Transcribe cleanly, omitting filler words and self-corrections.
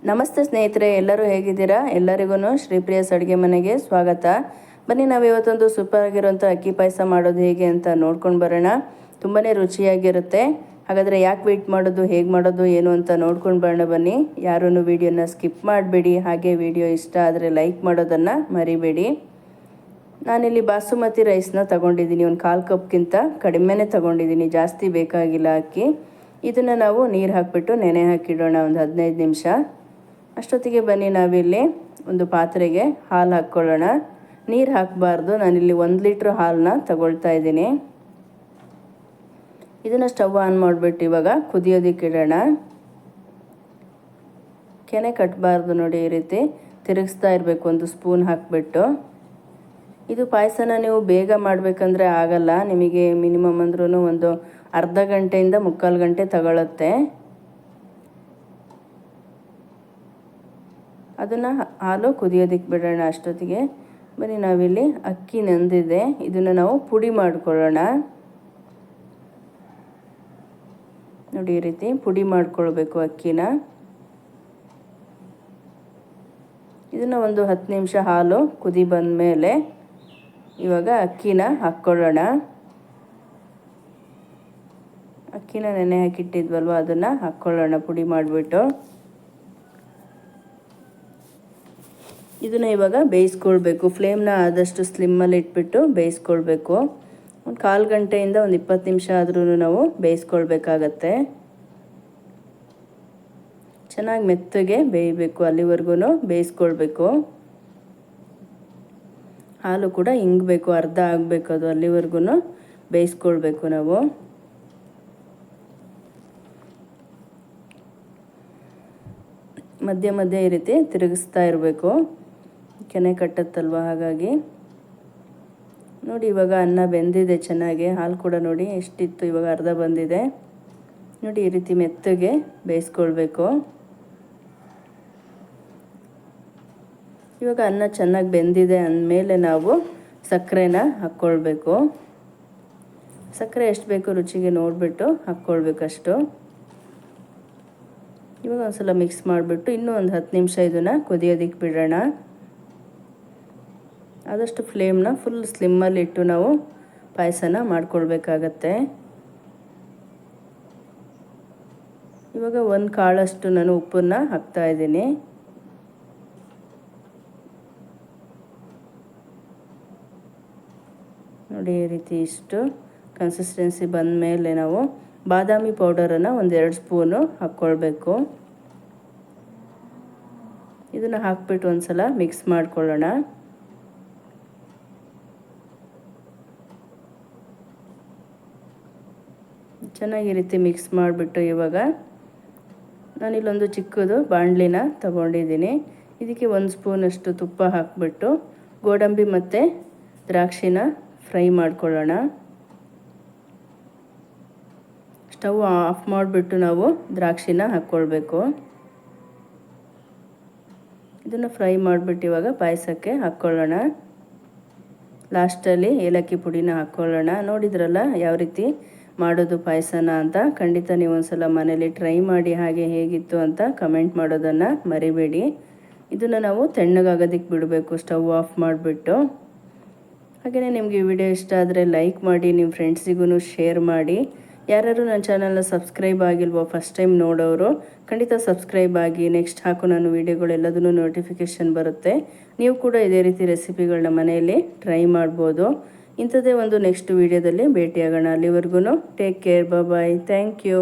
ನಮಸ್ತೆ ಸ್ನೇಹಿತರೆ, ಎಲ್ಲರೂ ಹೇಗಿದ್ದೀರಾ? ಎಲ್ಲರಿಗೂ ಶ್ರೀಪ್ರಿಯಾಸ್ ಅಡುಗೆ ಮನೆಗೆ ಸ್ವಾಗತ. ಬನ್ನಿ, ನಾವು ಇವತ್ತೊಂದು ಸೂಪರ್ ಆಗಿರೋಂಥ ಅಕ್ಕಿ ಪಾಯಸ ಮಾಡೋದು ಹೇಗೆ ಅಂತ ನೋಡ್ಕೊಂಡು ಬರೋಣ. ತುಂಬಾ ರುಚಿಯಾಗಿರುತ್ತೆ. ಹಾಗಾದರೆ ಯಾಕೆ ವೆಯ್ಟ್ ಮಾಡೋದು, ಹೇಗೆ ಮಾಡೋದು ಏನು ಅಂತ ನೋಡ್ಕೊಂಡು ಬರೋಣ ಬನ್ನಿ. ಯಾರೂ ವಿಡಿಯೋನ ಸ್ಕಿಪ್ ಮಾಡಬೇಡಿ. ಹಾಗೆ ವಿಡಿಯೋ ಇಷ್ಟ ಆದರೆ ಲೈಕ್ ಮಾಡೋದನ್ನು ಮರಿಬೇಡಿ. ನಾನಿಲ್ಲಿ ಬಾಸುಮತಿ ರೈಸ್ನ ತಗೊಂಡಿದ್ದೀನಿ. ಒಂದು 1/4 ಕಪ್ಗಿಂತ ಕಡಿಮೆನೇ ತಗೊಂಡಿದ್ದೀನಿ, ಜಾಸ್ತಿ ಬೇಕಾಗಿಲ್ಲ ಅಕ್ಕಿ. ಇದನ್ನು ನಾವು ನೀರು ಹಾಕಿಬಿಟ್ಟು ನೆನೆ ಹಾಕಿಡೋಣ ಒಂದು 15 ನಿಮಿಷ. ಅಷ್ಟೊತ್ತಿಗೆ ಬನ್ನಿ, ನಾವಿಲ್ಲಿ ಒಂದು ಪಾತ್ರೆಗೆ ಹಾಲು ಹಾಕ್ಕೊಳ್ಳೋಣ. ನೀರು ಹಾಕಬಾರ್ದು. ನಾನಿಲ್ಲಿ 1 ಲೀಟ್ರ್ ಹಾಲನ್ನ ತಗೊಳ್ತಾ ಇದ್ದೀನಿ. ಇದನ್ನು ಸ್ಟವ್ ಆನ್ ಮಾಡಿಬಿಟ್ಟು ಇವಾಗ ಕುದಿಯೋದಕ್ಕೆ ಇಡೋಣ. ಕೆನೆ ಕಟ್ಟಬಾರ್ದು ನೋಡಿ, ಈ ರೀತಿ ತಿರುಗಿಸ್ತಾ ಇರಬೇಕು 1 ಸ್ಪೂನ್ ಹಾಕಿಬಿಟ್ಟು. ಇದು ಪಾಯಸನ ನೀವು ಬೇಗ ಮಾಡಬೇಕಂದ್ರೆ ಆಗಲ್ಲ. ನಿಮಗೆ ಮಿನಿಮಮ್ ಅಂದ್ರೂ ಒಂದು ಅರ್ಧ ಗಂಟೆಯಿಂದ 3/4 ಗಂಟೆ ತಗೊಳುತ್ತೆ. ಅದನ್ನು ಹಾಲು ಕುದಿಯೋದಕ್ಕೆ ಬಿಡೋಣ. ಅಷ್ಟೊತ್ತಿಗೆ ಬನ್ನಿ, ನಾವಿಲ್ಲಿ ಅಕ್ಕಿ ನೆಂದಿದೆ, ಇದನ್ನು ನಾವು ಪುಡಿ ಮಾಡ್ಕೊಳ್ಳೋಣ. ನೋಡಿ, ಈ ರೀತಿ ಪುಡಿ ಮಾಡ್ಕೊಳ್ಬೇಕು ಅಕ್ಕಿನ. ಇದನ್ನು ಒಂದು 10 ನಿಮಿಷ ಹಾಲು ಕುದಿ ಬಂದ ಮೇಲೆ ಇವಾಗ ಅಕ್ಕಿನ ಹಾಕ್ಕೊಳ್ಳೋಣ. ಅಕ್ಕಿನ ನೆನೆ ಹಾಕಿಟ್ಟಿದ್ವಲ್ವ, ಅದನ್ನು ಹಾಕ್ಕೊಳ್ಳೋಣ ಪುಡಿ ಮಾಡಿಬಿಟ್ಟು. ಇದನ್ನು ಇವಾಗ ಬೇಯಿಸ್ಕೊಳ್ಬೇಕು. ಫ್ಲೇಮ್ನ ಆದಷ್ಟು ಸ್ಲಿಮ್ಮಲ್ಲಿ ಇಟ್ಬಿಟ್ಟು ಬೇಯಿಸ್ಕೊಳ್ಬೇಕು. ಒಂದು 1/4 ಗಂಟೆಯಿಂದ ಒಂದು 20 ನಿಮಿಷ ಆದ್ರೂ ನಾವು ಬೇಯಿಸ್ಕೊಳ್ಬೇಕಾಗತ್ತೆ. ಚೆನ್ನಾಗಿ ಮೆತ್ತಗೆ ಬೇಯಬೇಕು, ಅಲ್ಲಿವರೆಗೂ ಬೇಯಿಸ್ಕೊಳ್ಬೇಕು. ಹಾಲು ಕೂಡ ಇಂಗಬೇಕು, ಅರ್ಧ ಆಗಬೇಕು, ಅದು ಅಲ್ಲಿವರೆಗೂ ಬೇಯಿಸ್ಕೊಳ್ಬೇಕು ನಾವು. ಮಧ್ಯೆ ಮಧ್ಯೆ ಈ ರೀತಿ ತಿರುಗಿಸ್ತಾ ಇರಬೇಕು, ಕೆನೆ ಕಟ್ಟತ್ತಲ್ವ, ಹಾಗಾಗಿ. ನೋಡಿ, ಇವಾಗ ಅನ್ನ ಬೆಂದಿದೆ ಚೆನ್ನಾಗಿ. ಹಾಲು ಕೂಡ ನೋಡಿ ಎಷ್ಟಿತ್ತು, ಇವಾಗ ಅರ್ಧ ಬಂದಿದೆ. ನೋಡಿ, ಈ ರೀತಿ ಮೆತ್ತಗೆ ಬೇಯಿಸ್ಕೊಳ್ಬೇಕು. ಇವಾಗ ಅನ್ನ ಚೆನ್ನಾಗಿ ಬೆಂದಿದೆ ಅಂದಮೇಲೆ ನಾವು ಸಕ್ಕರೆನ ಹಾಕ್ಕೊಳ್ಬೇಕು. ಸಕ್ಕರೆ ಎಷ್ಟು ಬೇಕು ರುಚಿಗೆ ನೋಡಿಬಿಟ್ಟು ಹಾಕ್ಕೊಳ್ಬೇಕಷ್ಟು. ಇವಾಗ ಒಂದ್ಸಲ ಮಿಕ್ಸ್ ಮಾಡಿಬಿಟ್ಟು ಇನ್ನೂ ಒಂದು 10 ನಿಮಿಷ ಇದನ್ನು ಕುದಿಯೋದಕ್ಕೆ ಬಿಡೋಣ. ಆದಷ್ಟು ಫ್ಲೇಮ್ನ ಫುಲ್ ಸ್ಲಿಮ್ಮಲ್ಲಿ ಇಟ್ಟು ನಾವು ಪಾಯಸನ ಮಾಡ್ಕೊಳ್ಬೇಕಾಗತ್ತೆ. ಇವಾಗ 1 ಕಾಳಷ್ಟು ನಾನು ಉಪ್ಪನ್ನು ಹಾಕ್ತಾಯಿದ್ದೀನಿ. ನೋಡಿ, ಈ ರೀತಿ ಇಷ್ಟು ಕನ್ಸಿಸ್ಟೆನ್ಸಿ ಬಂದ ಮೇಲೆ ನಾವು ಬಾದಾಮಿ ಪೌಡರನ್ನು 1-2 ಸ್ಪೂನು ಹಾಕ್ಕೊಳ್ಬೇಕು. ಇದನ್ನು ಹಾಕ್ಬಿಟ್ಟು ಒಂದ್ಸಲ ಮಿಕ್ಸ್ ಮಾಡ್ಕೊಳ್ಳೋಣ. ಚೆನ್ನಾಗಿ ಈ ರೀತಿ ಮಿಕ್ಸ್ ಮಾಡಿಬಿಟ್ಟು ಇವಾಗ ನಾನಿಲ್ಲೊಂದು ಚಿಕ್ಕದು ಬಾಣಲಿನ ತಗೊಂಡಿದ್ದೀನಿ. ಇದಕ್ಕೆ 1 ಸ್ಪೂನಷ್ಟು ತುಪ್ಪ ಹಾಕಿಬಿಟ್ಟು ಗೋಡಂಬಿ ಮತ್ತು ದ್ರಾಕ್ಷಿನ ಫ್ರೈ ಮಾಡ್ಕೊಳ್ಳೋಣ. ಸ್ಟವ್ ಆಫ್ ಮಾಡಿಬಿಟ್ಟು ನಾವು ದ್ರಾಕ್ಷಿನ ಹಾಕ್ಕೊಳ್ಬೇಕು. ಇದನ್ನು ಫ್ರೈ ಮಾಡಿಬಿಟ್ಟು ಇವಾಗ ಪಾಯಸಕ್ಕೆ ಹಾಕ್ಕೊಳ್ಳೋಣ. ಲಾಸ್ಟಲ್ಲಿ ಏಲಕ್ಕಿ ಪುಡಿನ ಹಾಕ್ಕೊಳ್ಳೋಣ. ನೋಡಿದ್ರಲ್ಲ ಯಾವ ರೀತಿ ಮಾಡೋದು ಪಾಯಸನ ಅಂತ. ಖಂಡಿತ ನೀವು ಒಂದ್ಸಲ ಮನೇಲಿ ಟ್ರೈ ಮಾಡಿ, ಹಾಗೆ ಹೇಗಿತ್ತು ಅಂತ ಕಮೆಂಟ್ ಮಾಡೋದನ್ನು ಮರಿಬೇಡಿ. ಇದನ್ನು ನಾವು ತಣ್ಣಗಾಗೋದಕ್ಕೆ ಬಿಡಬೇಕು ಸ್ಟವ್ ಆಫ್ ಮಾಡಿಬಿಟ್ಟು. ಹಾಗೆಯೇ ನಿಮಗೆ ಈ ವಿಡಿಯೋ ಇಷ್ಟ ಆದರೆ ಲೈಕ್ ಮಾಡಿ, ನಿಮ್ಮ ಫ್ರೆಂಡ್ಸಿಗೂ ಶೇರ್ ಮಾಡಿ. ಯಾರು ನನ್ನ ಚಾನಲ್ನ ಸಬ್ಸ್ಕ್ರೈಬ್ ಆಗಿಲ್ವೋ, ಫಸ್ಟ್ ಟೈಮ್ ನೋಡೋರು ಖಂಡಿತ ಸಬ್ಸ್ಕ್ರೈಬ್ ಆಗಿ. ನೆಕ್ಸ್ಟ್ ಹಾಕೋ ನಾನು ವೀಡಿಯೋಗಳೆಲ್ಲದೂ ನೋಟಿಫಿಕೇಷನ್ ಬರುತ್ತೆ. ನೀವು ಕೂಡ ಇದೇ ರೀತಿ ರೆಸಿಪಿಗಳನ್ನ ಮನೆಯಲ್ಲಿ ಟ್ರೈ ಮಾಡ್ಬೋದು. ಇಂಥದ್ದೇ ಒಂದು ನೆಕ್ಸ್ಟ್ ವೀಡಿಯೋದಲ್ಲಿ ಭೇಟಿಯಾಗೋಣ. ಅಲ್ಲಿವರೆಗೂ take care, bye, thank you.